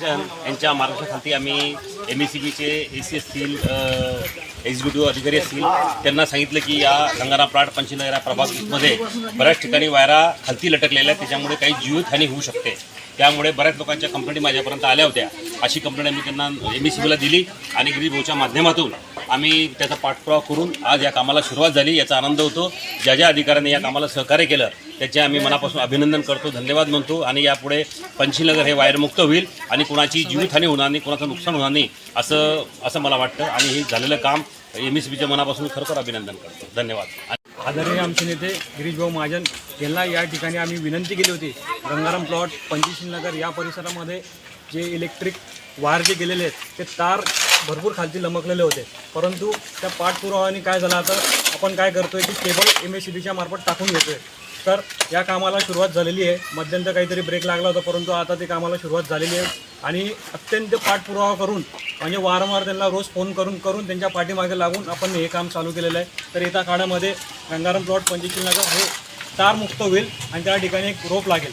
यांच्या मार्गदर्शनाखाली आम्ही MSCBचे AC असतील, एक्झिक्युटिव्ह अधिकारी असतील, त्यांना सांगितलं की या गंगाराम प्लाट पंचनगर या प्रभागमध्ये बऱ्याच ठिकाणी वायरा खालती लटकलेल्या आहेत, त्याच्यामुळे काही जीवितहानी होऊ शकते. त्यामुळे बऱ्याच लोकांच्या कंप्लेंटी माझ्यापर्यंत आल्या होत्या. अशी कंप्लेंट आम्ही त्यांना MSCBला दिली आणि गिरीश भाऊच्या माध्यमातून आम्ही त्याचा पाठपुरावा करून आज या कामाला सुरुवात झाली. याचा आनंद होतो. ज्या ज्या अधिकाऱ्यांनी या कामाला सहकार्य केलं त्याचे आम्ही मनापासून अभिनंदन करतो, धन्यवाद म्हणतो. आणि यापुढे पंचनगर हे वायरमुक्त होईल आणि कुणाची जीवितहानी होणार नाही, कुणाचं नुकसान होणार नाही असं मला वाटतं. आणि हे झालेलं काम MSCBच्या मनापासून खरोखर अभिनंदन करतो. धन्यवाद. आदरणीय आमचे नेते गिरीशभाऊ महाजन यांना या ठिकाणी आम्ही विनंती केली होती. गंगाराम प्लॉट पंचशीलनगर या परिसरामध्ये जे इलेक्ट्रिक वायर जे गेलेले आहेत ते तार भरपूर खालती लमकलेले होते, परंतु त्या पाठपुरावाने काय झालं, आता आपण काय करतोय की केबल MSCBच्या मार्फत टाकून घेतोय. तर या कामाला सुरुवात झालेली आहे. मध्यंतर काहीतरी ब्रेक लागला होता, परंतु आता ते कामाला सुरुवात झालेली आहे. आणि अत्यंत पाठपुरावा करून म्हणजे वारंवार त्यांना रोज फोन करून त्यांच्या पाठीमागे लागून आपण हे काम चालू केलेलं आहे. तर येत्या काळामध्ये गंगाराम प्लॉट पंचशीलनगर हे तारमुक्त होईल आणि त्या ठिकाणी एक रोप लागेल.